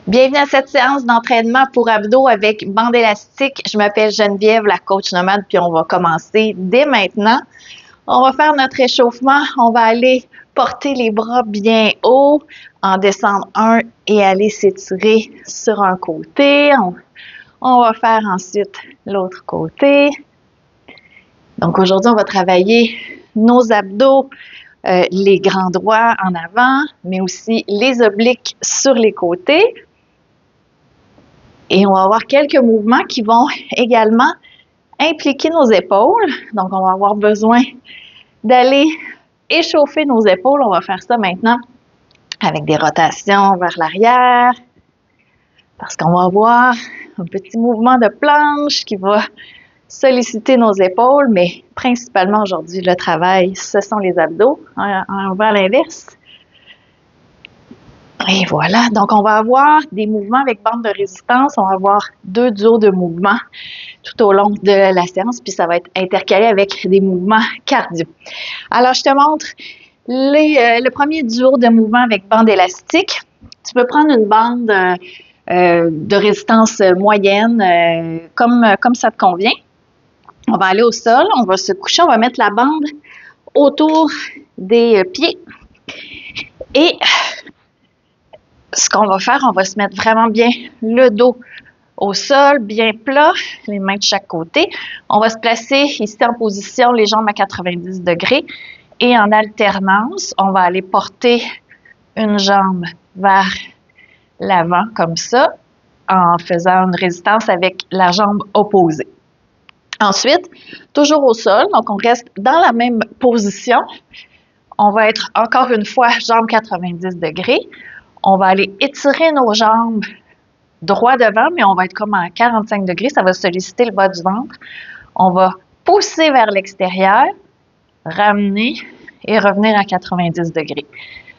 Bienvenue à cette séance d'entraînement pour abdos avec bande élastique. Je m'appelle Geneviève, la coach nomade, puis on va commencer dès maintenant. On va faire notre échauffement. On va aller porter les bras bien haut, en descendre un et aller s'étirer sur un côté. On va faire ensuite l'autre côté. Donc aujourd'hui, on va travailler nos abdos, les grands droits en avant, mais aussi les obliques sur les côtés. Et on va avoir quelques mouvements qui vont également impliquer nos épaules. Donc, on va avoir besoin d'aller échauffer nos épaules. On va faire ça maintenant avec des rotations vers l'arrière. Parce qu'on va avoir un petit mouvement de planche qui va solliciter nos épaules. Mais principalement aujourd'hui, le travail, ce sont les abdos. On va à l'inverse. Et voilà, donc on va avoir des mouvements avec bande de résistance, on va avoir 2 duos de mouvements tout au long de la séance, puis ça va être intercalé avec des mouvements cardio. Alors, je te montre le premier duo de mouvements avec bande élastique. Tu peux prendre une bande de résistance moyenne, comme ça te convient. On va aller au sol, on va se coucher, on va mettre la bande autour des pieds. Et ce qu'on va faire, on va se mettre vraiment bien le dos au sol, bien plat, les mains de chaque côté. On va se placer ici en position, les jambes à 90 degrés. Et en alternance, on va aller porter une jambe vers l'avant comme ça, en faisant une résistance avec la jambe opposée. Ensuite, toujours au sol, donc on reste dans la même position. On va être encore une fois jambes 90 degrés. On va aller étirer nos jambes droit devant, mais on va être comme à 45 degrés. Ça va solliciter le bas du ventre. On va pousser vers l'extérieur, ramener et revenir à 90 degrés.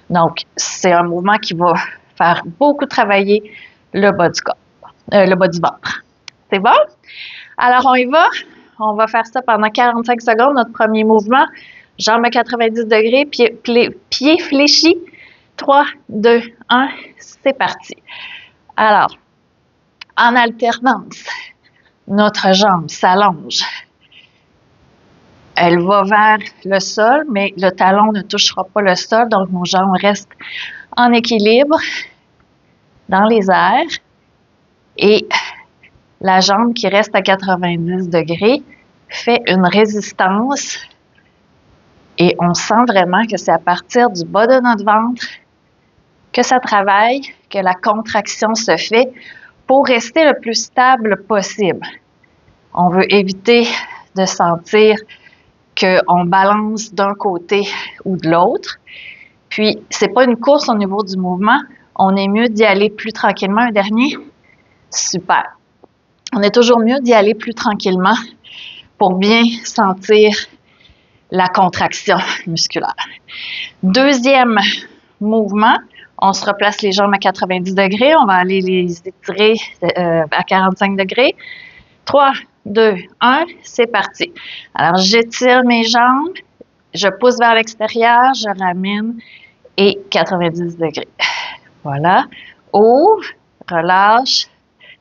Donc, c'est un mouvement qui va faire beaucoup travailler le bas du corps, le bas du ventre. C'est bon? Alors, on y va. On va faire ça pendant 45 secondes. Notre premier mouvement, jambes à 90 degrés, pieds fléchis. 3, 2, 1, c'est parti. Alors, en alternance, notre jambe s'allonge. Elle va vers le sol, mais le talon ne touchera pas le sol, donc nos jambes restent en équilibre dans les airs. Et la jambe qui reste à 90 degrés fait une résistance. Et on sent vraiment que c'est à partir du bas de notre ventre que ça travaille, que la contraction se fait pour rester le plus stable possible. On veut éviter de sentir qu'on balance d'un côté ou de l'autre. Puis, c'est pas une course au niveau du mouvement. On est mieux d'y aller plus tranquillement. Un dernier? Super. On est toujours mieux d'y aller plus tranquillement pour bien sentir la contraction musculaire. Deuxième mouvement, on se replace les jambes à 90 degrés. On va aller les étirer à 45 degrés. 3, 2, 1, c'est parti. Alors, j'étire mes jambes, je pousse vers l'extérieur, je ramène et 90 degrés. Voilà. Ouvre, relâche,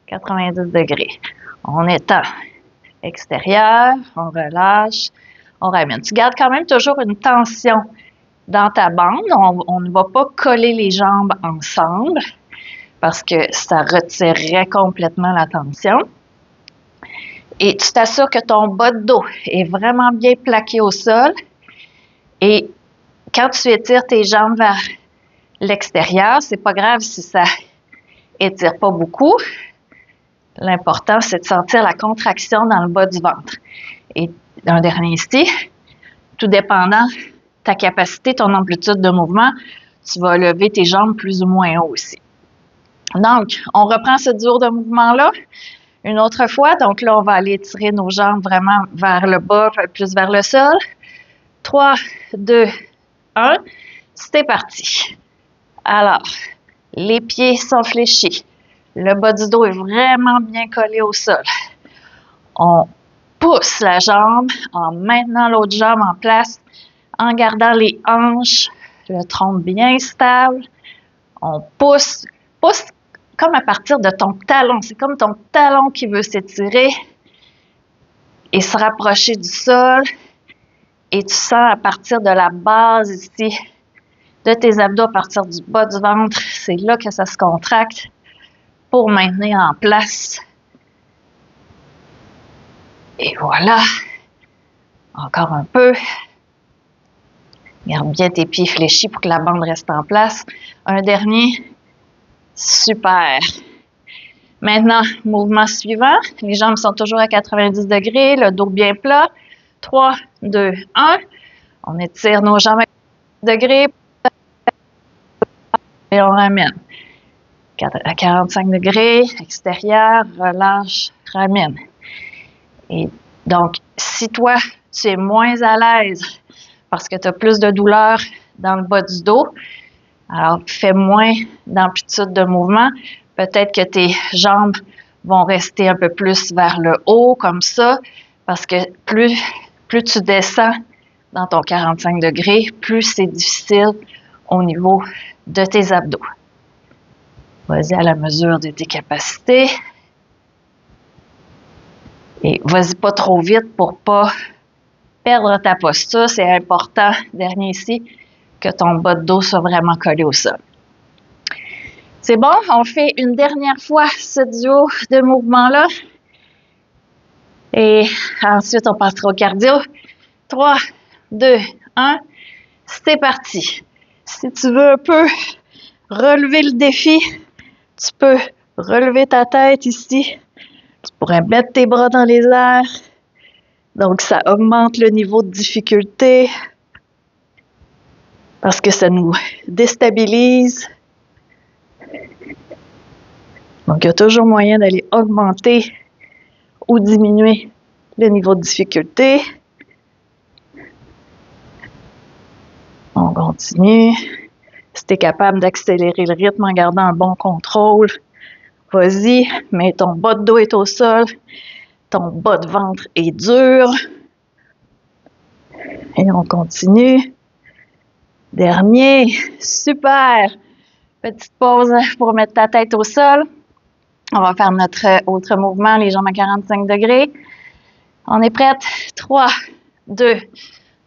90 degrés. On étend extérieur, on relâche, on ramène. Tu gardes quand même toujours une tension dans ta bande. On ne va pas coller les jambes ensemble parce que ça retirerait complètement la tension. Et tu t'assures que ton bas de dos est vraiment bien plaqué au sol. Et quand tu étires tes jambes vers l'extérieur, c'est pas grave si ça étire pas beaucoup. L'important, c'est de sentir la contraction dans le bas du ventre. Et un dernier ici, tout dépendant ta capacité, ton amplitude de mouvement, tu vas lever tes jambes plus ou moins haut aussi. Donc, on reprend ce duo de mouvement-là une autre fois. Donc là, on va aller étirer nos jambes vraiment vers le bas, plus vers le sol. 3, 2, 1, c'est parti. Alors, les pieds sont fléchis. Le bas du dos est vraiment bien collé au sol. On pousse la jambe en maintenant l'autre jambe en place, en gardant les hanches, le tronc bien stable. On pousse comme à partir de ton talon. C'est comme ton talon qui veut s'étirer et se rapprocher du sol. Et tu sens à partir de la base ici, de tes abdos, à partir du bas du ventre, c'est là que ça se contracte pour maintenir en place. Et voilà. Encore un peu. Garde bien tes pieds fléchis pour que la bande reste en place. Un dernier. Super. Maintenant, mouvement suivant. Les jambes sont toujours à 90 degrés, le dos bien plat. 3, 2, 1. On étire nos jambes à 90 degrés et on ramène. À 45 degrés, extérieur, relâche, ramène. Et donc, si toi, tu es moins à l'aise parce que tu as plus de douleur dans le bas du dos, alors fais moins d'amplitude de mouvement. Peut-être que tes jambes vont rester un peu plus vers le haut, comme ça, parce que plus tu descends dans ton 45 degrés, plus c'est difficile au niveau de tes abdos. Vas-y à la mesure de tes capacités. Et vas-y pas trop vite pour pas perdre ta posture. C'est important, dernier ici, que ton bas de dos soit vraiment collé au sol. C'est bon, on fait une dernière fois ce duo de mouvements-là. Et ensuite, on passera au cardio. 3, 2, 1, c'est parti. Si tu veux un peu relever le défi, tu peux relever ta tête ici. Tu pourrais mettre tes bras dans les airs. Donc, ça augmente le niveau de difficulté parce que ça nous déstabilise. Donc, il y a toujours moyen d'aller augmenter ou diminuer le niveau de difficulté. On continue. Si tu es capable d'accélérer le rythme en gardant un bon contrôle, vas-y, mais ton bas de dos est au sol, ton bas de ventre est dur. Et on continue. Dernier, super. Petite pause pour mettre ta tête au sol. On va faire notre autre mouvement, les jambes à 45 degrés. On est prête? 3, 2,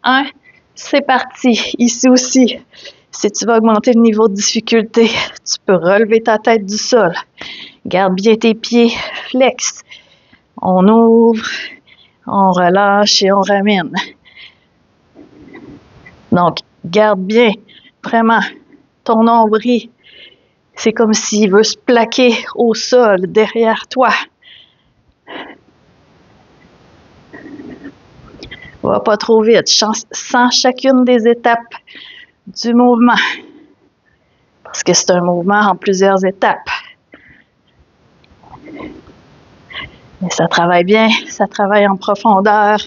1. C'est parti. Ici aussi, si tu veux augmenter le niveau de difficulté, tu peux relever ta tête du sol. Garde bien tes pieds flex. On ouvre, on relâche et on ramène. Donc, garde bien vraiment ton nombril. C'est comme s'il veut se plaquer au sol derrière toi. Va pas trop vite. Sens chacune des étapes du mouvement. Parce que c'est un mouvement en plusieurs étapes. Mais ça travaille bien, ça travaille en profondeur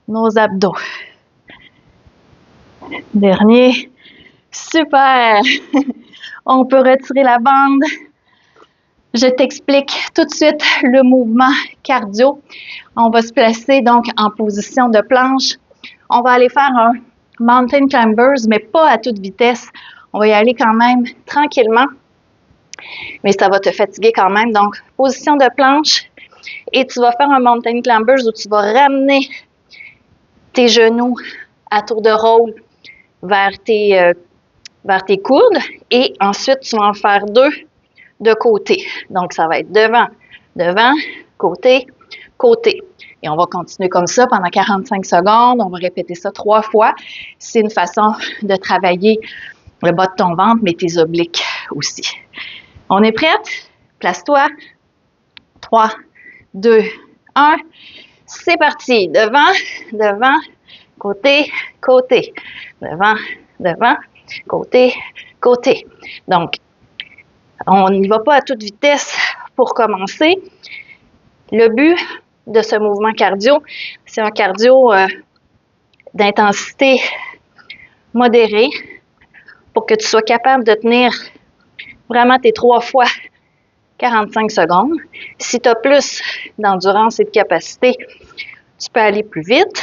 nos abdos. Dernier. Super! On peut retirer la bande. Je t'explique tout de suite le mouvement cardio. On va se placer donc en position de planche. On va aller faire un mountain climbers, mais pas à toute vitesse. On va y aller quand même tranquillement, mais ça va te fatiguer quand même. Donc, position de planche et tu vas faire un mountain climbers où tu vas ramener tes genoux à tour de rôle vers tes coudes et ensuite, tu vas en faire 2 de côté. Donc, ça va être devant, devant, côté, côté. Et on va continuer comme ça pendant 45 secondes. On va répéter ça 3 fois. C'est une façon de travailler le bas de ton ventre, mais tes obliques aussi. On est prête? Place-toi. 3, 2, 1. C'est parti. Devant, devant, côté, côté. Devant, devant, côté, côté. Donc, on n'y va pas à toute vitesse pour commencer. Le but de ce mouvement cardio, c'est un cardio d'intensité modérée pour que tu sois capable de tenir vraiment tes 3 fois 45 secondes. Si tu as plus d'endurance et de capacité, tu peux aller plus vite.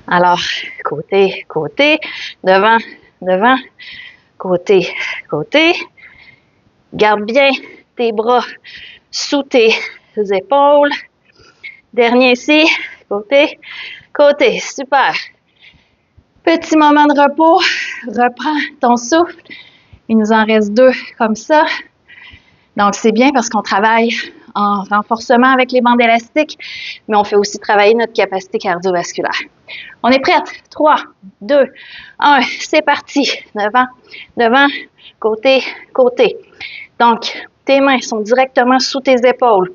Alors, côté, côté, devant, devant, côté, côté. Garde bien tes bras sous tes épaules. Dernier ici, côté, côté, super. Petit moment de repos, reprends ton souffle. Il nous en reste 2 comme ça. Donc, c'est bien parce qu'on travaille en renforcement avec les bandes élastiques, mais on fait aussi travailler notre capacité cardiovasculaire. On est prête? 3, 2, 1, c'est parti. Devant, devant, côté, côté. Donc, tes mains sont directement sous tes épaules.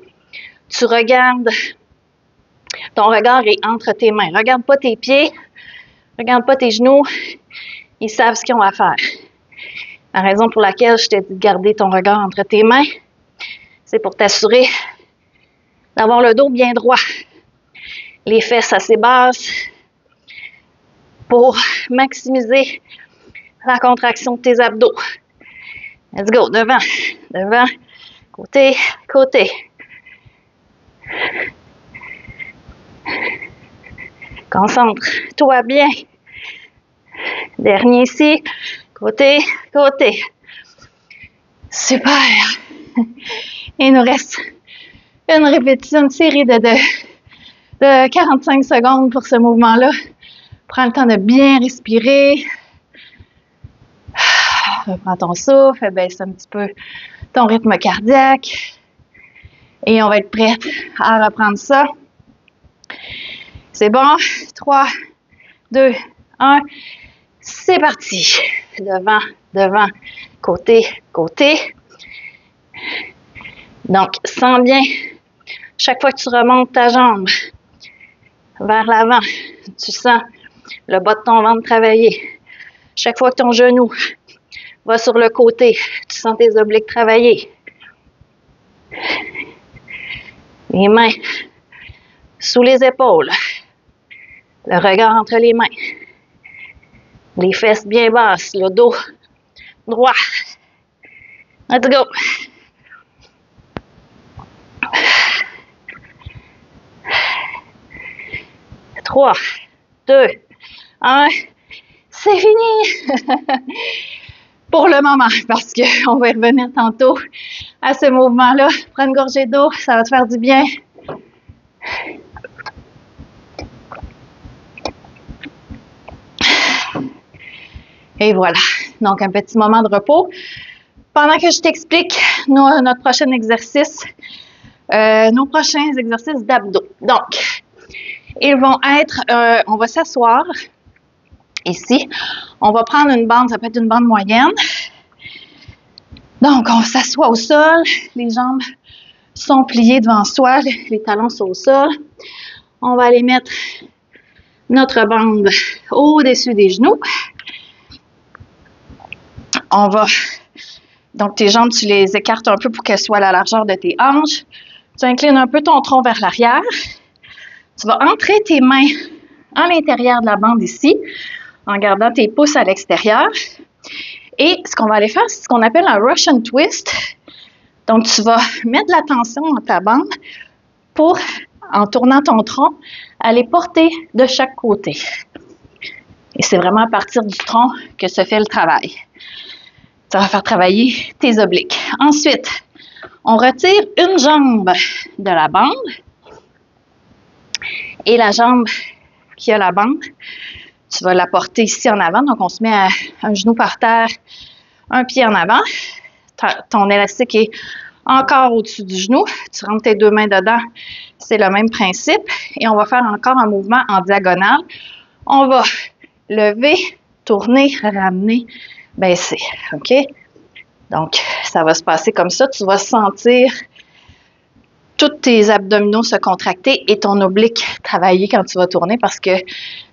Tu regardes, ton regard est entre tes mains. Regarde pas tes pieds, regarde pas tes genoux. Ils savent ce qu'ils ont à faire. La raison pour laquelle je t'ai dit de garder ton regard entre tes mains, c'est pour t'assurer d'avoir le dos bien droit, les fesses assez basses, pour maximiser la contraction de tes abdos. Let's go, devant, devant, côté, côté. Concentre-toi bien. Dernier ici, côté, côté. Super. Il nous reste une répétition, une série de 45 secondes pour ce mouvement-là. Prends le temps de bien respirer. Reprends ton souffle, baisse un petit peu ton rythme cardiaque. Et on va être prête à reprendre ça. C'est bon? 3, 2, 1. C'est parti. Devant, devant, côté, côté. Donc, sens bien, chaque fois que tu remontes ta jambe vers l'avant, tu sens le bas de ton ventre travailler. Chaque fois que ton genou va sur le côté, tu sens tes obliques travailler. Les mains sous les épaules. Le regard entre les mains. Les fesses bien basses, le dos droit. Let's go. Trois, 2, 1. C'est fini! Pour le moment, parce qu'on va y revenir tantôt à ce mouvement-là. Prends une gorgée d'eau, ça va te faire du bien. Et voilà. Donc, un petit moment de repos. Pendant que je t'explique notre prochain exercice, nos prochains exercices d'abdos. Donc, ils vont être, on va s'asseoir ici. On va prendre une bande, ça peut être une bande moyenne. Donc, on s'assoit au sol, les jambes sont pliées devant soi, les talons sont au sol. On va aller mettre notre bande au-dessus des genoux. On va, donc tes jambes, tu les écartes un peu pour qu'elles soient à la largeur de tes hanches. Tu inclines un peu ton tronc vers l'arrière. Tu vas entrer tes mains à l'intérieur de la bande ici, en gardant tes pouces à l'extérieur. Et ce qu'on va aller faire, c'est ce qu'on appelle un Russian twist. Donc, tu vas mettre de la tension dans ta bande pour, en tournant ton tronc, aller porter de chaque côté. Et c'est vraiment à partir du tronc que se fait le travail. Ça va faire travailler tes obliques. Ensuite, on retire une jambe de la bande. Et la jambe qui a la bande, tu vas la porter ici en avant. Donc, on se met un genou par terre, un pied en avant. Ton élastique est encore au-dessus du genou. Tu rentres tes 2 mains dedans. C'est le même principe. Et on va faire encore un mouvement en diagonale. On va lever, tourner, ramener, baisser. OK? Donc, ça va se passer comme ça. Tu vas sentir tous tes abdominaux se contracter et ton oblique travailler quand tu vas tourner parce que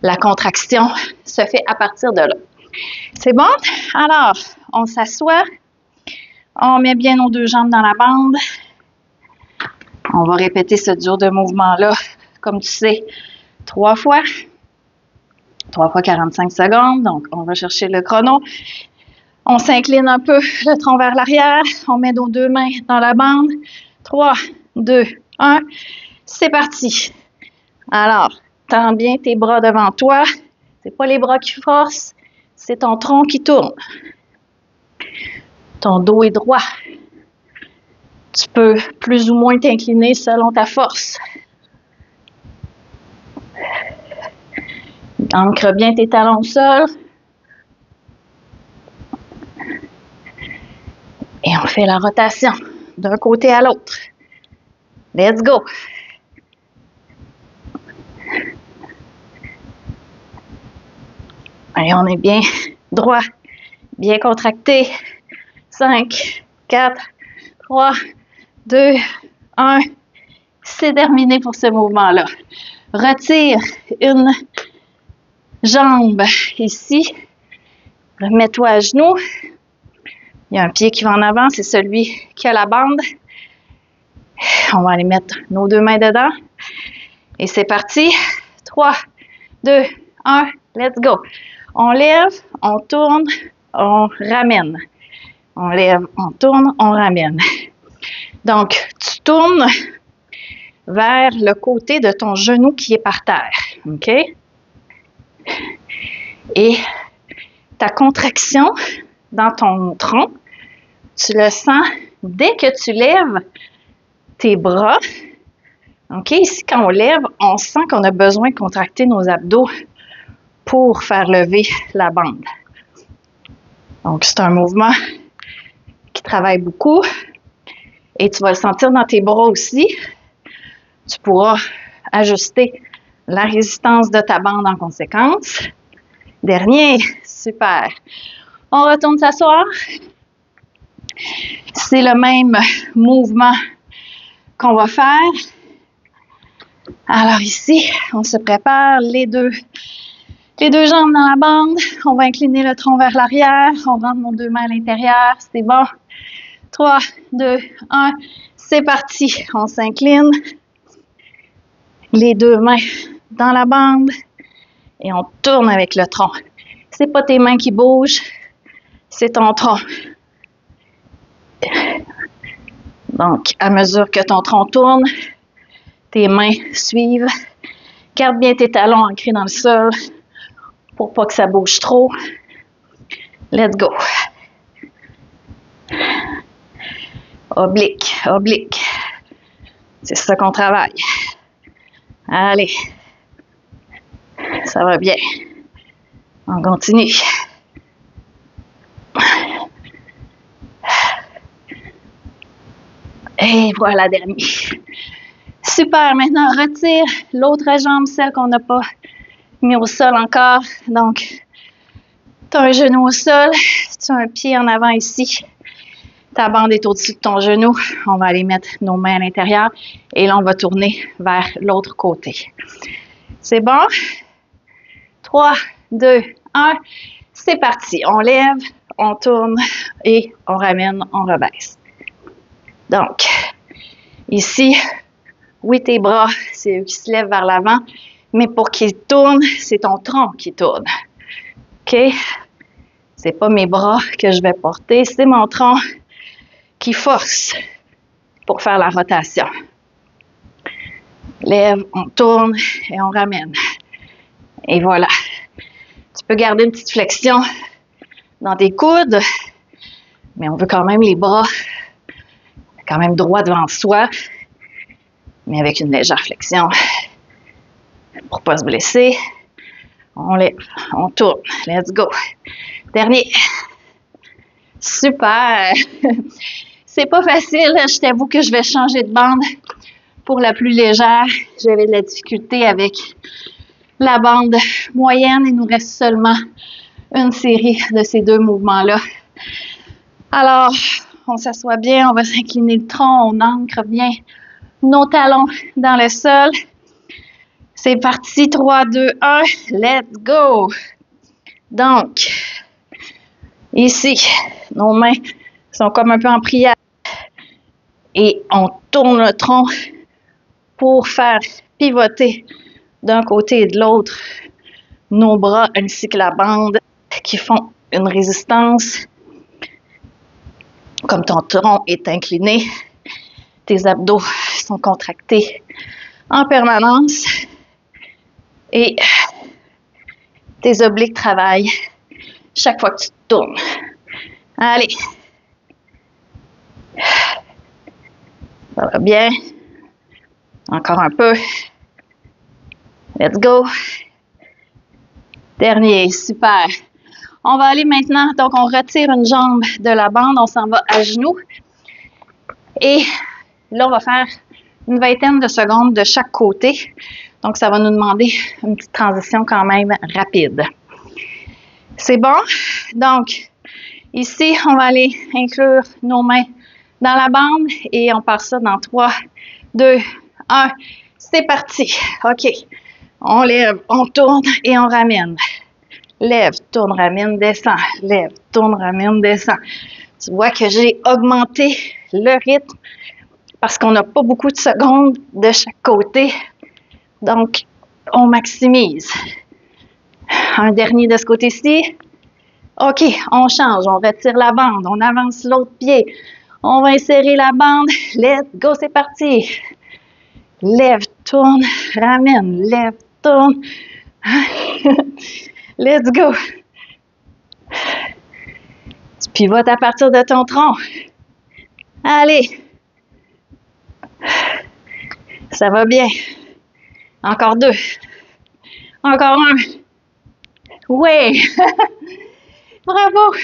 la contraction se fait à partir de là. C'est bon? Alors, on s'assoit. On met bien nos 2 jambes dans la bande. On va répéter ce duo de mouvements-là, comme tu sais, 3 fois. 3 fois 45 secondes. Donc, on va chercher le chrono. On s'incline un peu le tronc vers l'arrière. On met nos 2 mains dans la bande. 3, 2, 1. C'est parti. Alors, tends bien tes bras devant toi. C'est pas les bras qui forcent, c'est ton tronc qui tourne. Ton dos est droit. Tu peux plus ou moins t'incliner selon ta force. Ancre bien tes talons au sol. Et on fait la rotation d'un côté à l'autre. Let's go! Et on est bien droit, bien contracté. 5, 4, 3, 2, 1. C'est terminé pour ce mouvement-là. Retire une jambe ici. Remets-toi à genoux. Il y a un pied qui va en avant, c'est celui qui a la bande. On va aller mettre nos deux mains dedans. Et c'est parti. 3, 2, 1, let's go. On lève, on tourne, on ramène. On lève, on tourne, on ramène. Donc, tu tournes vers le côté de ton genou qui est par terre. OK? Et ta contraction dans ton tronc, tu le sens dès que tu lèves tes bras. OK? Ici, quand on lève, on sent qu'on a besoin de contracter nos abdos pour faire lever la bande. Donc, c'est un mouvement qui travaille beaucoup et tu vas le sentir dans tes bras aussi. Tu pourras ajuster la résistance de ta bande en conséquence. Dernier, super. On retourne s'asseoir. C'est le même mouvement qu'on va faire. Alors ici, on se prépare, les deux jambes dans la bande. On va incliner le tronc vers l'arrière. On rentre nos deux mains à l'intérieur. C'est bon. 3, 2, 1. C'est parti. On s'incline. Les deux mains dans la bande. Et on tourne avec le tronc. C'est pas tes mains qui bougent. C'est ton tronc. Donc, à mesure que ton tronc tourne, tes mains suivent. Garde bien tes talons ancrés dans le sol pour pas que ça bouge trop. Let's go. Oblique, oblique. C'est ça qu'on travaille. Allez. Ça va bien. On continue. Et voilà, dernier. Super, maintenant retire l'autre jambe, celle qu'on n'a pas mis au sol encore. Donc, tu as un genou au sol, tu as un pied en avant ici. Ta bande est au-dessus de ton genou. On va aller mettre nos mains à l'intérieur et là, on va tourner vers l'autre côté. C'est bon? 3, 2, 1. C'est parti. On lève, on tourne et on ramène, on rebaisse. Donc, ici, oui, tes bras, c'est eux qui se lèvent vers l'avant, mais pour qu'ils tournent, c'est ton tronc qui tourne. OK? C'est pas mes bras que je vais porter, c'est mon tronc qui force pour faire la rotation. Lève, on tourne et on ramène. Et voilà. Tu peux garder une petite flexion dans tes coudes, mais on veut quand même les bras quand même droit devant soi, mais avec une légère flexion pour pas se blesser. On lève, on tourne. Let's go. Dernier. Super. C'est pas facile. Je t'avoue que je vais changer de bande pour la plus légère. J'avais de la difficulté avec la bande moyenne. Il nous reste seulement une série de ces deux mouvements-là. Alors, on s'assoit bien, on va s'incliner le tronc, on ancre bien nos talons dans le sol. C'est parti, 3, 2, 1, let's go! Donc, ici, nos mains sont comme un peu en prière et on tourne le tronc pour faire pivoter d'un côté et de l'autre nos bras ainsi que la bande qui font une résistance. Comme ton tronc est incliné, tes abdos sont contractés en permanence et tes obliques travaillent chaque fois que tu te tournes. Allez. Ça va bien. Encore un peu. Let's go. Dernier, super. On va aller maintenant, donc on retire une jambe de la bande, on s'en va à genoux. Et là, on va faire une vingtaine de secondes de chaque côté. Donc, ça va nous demander une petite transition quand même rapide. C'est bon? Donc, ici, on va aller inclure nos mains dans la bande et on part ça dans 3, 2, 1. C'est parti. OK. On lève, on tourne et on ramène. Lève, tourne, ramène, descend. Lève, tourne, ramène, descend. Tu vois que j'ai augmenté le rythme parce qu'on n'a pas beaucoup de secondes de chaque côté. Donc, on maximise. Un dernier de ce côté-ci. OK, on change, on retire la bande, on avance l'autre pied. On va insérer la bande. Let's go, c'est parti. Lève, tourne, ramène. Lève, tourne. Let's go. Tu pivotes à partir de ton tronc. Allez. Ça va bien. Encore 2. Encore 1. Oui. Bravo.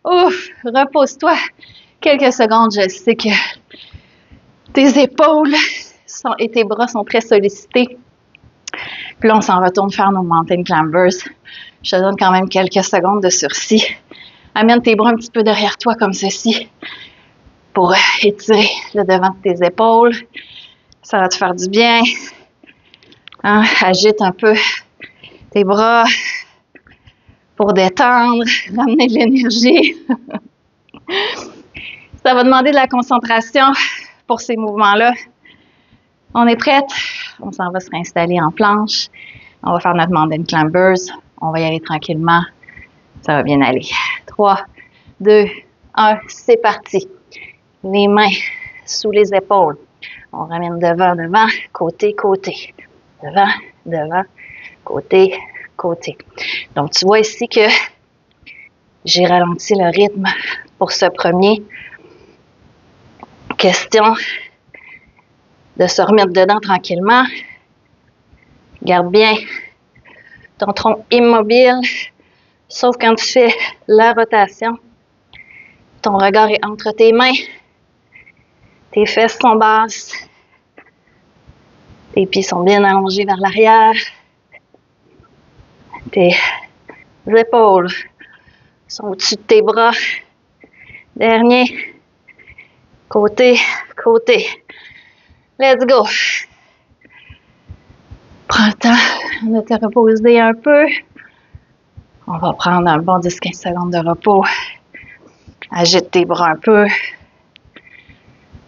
Ouf. Repose-toi quelques secondes. Je sais que tes épaules et tes bras sont très sollicités. Puis là, on s'en retourne faire nos mountain climbers. Je te donne quand même quelques secondes de sursis. Amène tes bras un petit peu derrière toi comme ceci pour étirer le devant de tes épaules. Ça va te faire du bien. Hein? Agite un peu tes bras pour détendre, ramener de l'énergie. Ça va demander de la concentration pour ces mouvements-là. On est prête? On s'en va se réinstaller en planche. On va faire notre mountain climbers. On va y aller tranquillement. Ça va bien aller. 3, 2, 1, c'est parti. Les mains sous les épaules. On ramène devant, devant, côté, côté. Devant, devant, côté, côté. Donc, tu vois ici que j'ai ralenti le rythme pour ce premier. Question de se remettre dedans tranquillement. Garde bien ton tronc immobile, sauf quand tu fais la rotation. Ton regard est entre tes mains. Tes fesses sont basses. Tes pieds sont bien allongés vers l'arrière. Tes épaules sont au-dessus de tes bras. Dernier. Côté, côté. Let's go. Prends le temps de te reposer un peu. On va prendre un bon 10-15 secondes de repos. Agite tes bras un peu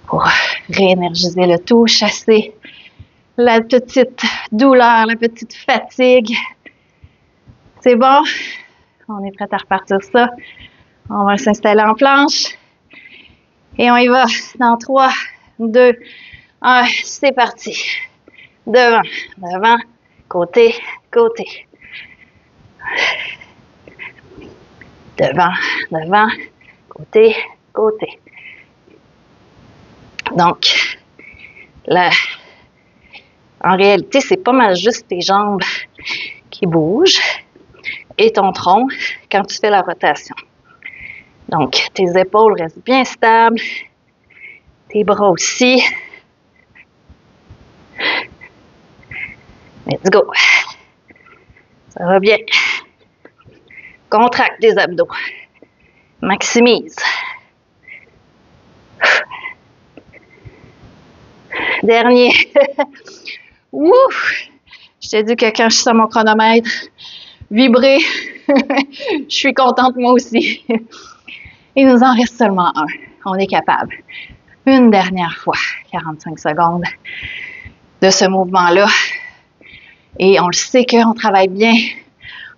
pour réénergiser le tout, chasser la petite douleur, la petite fatigue. C'est bon? On est prêt à repartir ça. On va s'installer en planche. Et on y va dans 3, 2, 1. C'est parti. Devant, devant, côté, côté. Devant, devant, côté, côté. Donc, en réalité, c'est pas mal juste tes jambes qui bougent et ton tronc quand tu fais la rotation. Donc, tes épaules restent bien stables, tes bras aussi. Let's go. Ça va bien. Contracte tes abdos. Maximise. Dernier. Ouf! Je t'ai dit que quand je suis sur mon chronomètre, vibrer, je suis contente moi aussi. Il nous en reste seulement un. On est capable. Une dernière fois, 45 secondes de ce mouvement-là. Et on le sait qu'on travaille bien.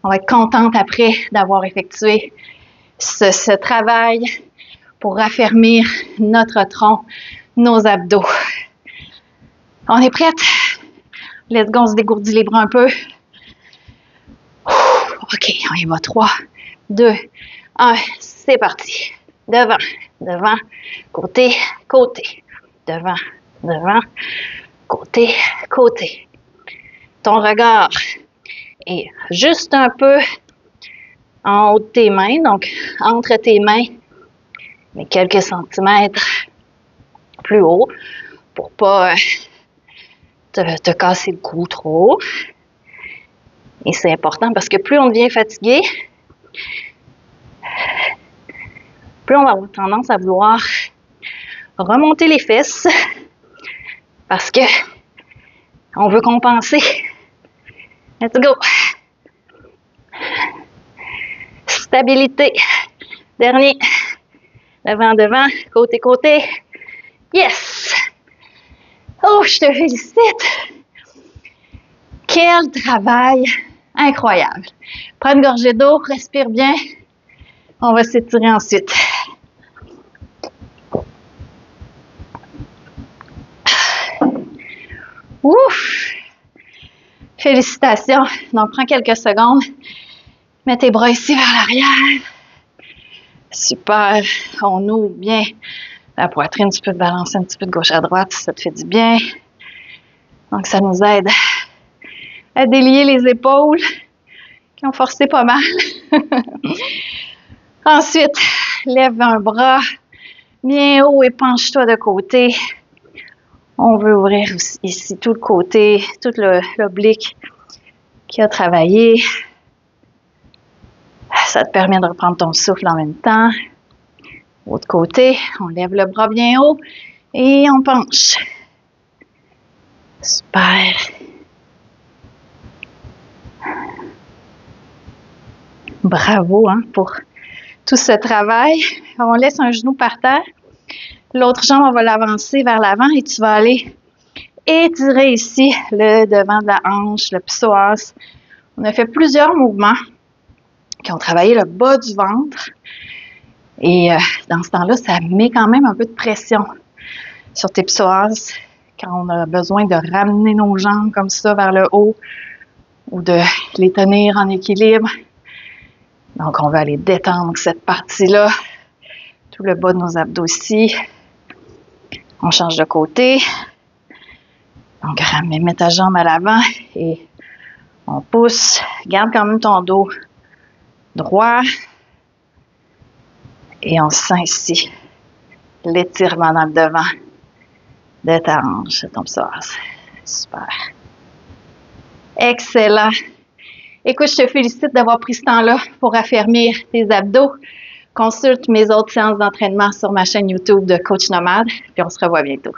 On va être contente après d'avoir effectué ce travail pour raffermir notre tronc, nos abdos. On est prête? Let's go, on se dégourdit les bras un peu. OK, on y va. 3, 2, 1, c'est parti. Devant, devant, côté, côté. devant, devant, côté, côté. Ton regard est juste un peu en haut de tes mains, donc entre tes mains, mais quelques centimètres plus haut pour pas te casser le cou trop. Et c'est important parce que plus on devient fatigué, plus on va avoir tendance à vouloir remonter les fesses parce que on veut compenser. Let's go! Stabilité. Dernier. Devant, devant, côté, côté. Yes! Oh, je te félicite! Quel travail incroyable! Prends une gorgée d'eau, respire bien. On va s'étirer ensuite. Ouf! Félicitations! Donc, prends quelques secondes. Mets tes bras ici vers l'arrière. Super! On ouvre bien la poitrine. Tu peux te balancer un petit peu de gauche à droite si ça te fait du bien. Donc, ça nous aide à délier les épaules qui ont forcé pas mal. Ensuite, lève un bras bien haut et penche-toi de côté. On veut ouvrir ici tout le côté, tout l'oblique qui a travaillé. Ça te permet de reprendre ton souffle en même temps. Autre côté, on lève le bras bien haut et on penche. Super. Bravo pour tout ce travail. On laisse un genou par terre. L'autre jambe, on va l'avancer vers l'avant et tu vas aller étirer ici le devant de la hanche, le psoas. On a fait plusieurs mouvements qui ont travaillé le bas du ventre. Et dans ce temps-là, ça met quand même un peu de pression sur tes psoas quand on a besoin de ramener nos jambes comme ça vers le haut ou de les tenir en équilibre. Donc, on va aller détendre cette partie-là, tout le bas de nos abdos ici. On change de côté. Donc, mets ta jambe à l'avant et on pousse. Garde quand même ton dos droit. Et on sent ici l'étirement dans le devant de ta hanche, de ton psoas. Super. Excellent. Écoute, je te félicite d'avoir pris ce temps-là pour affermir tes abdos. Consulte mes autres séances d'entraînement sur ma chaîne YouTube de Coach Nomade, puis on se revoit bientôt.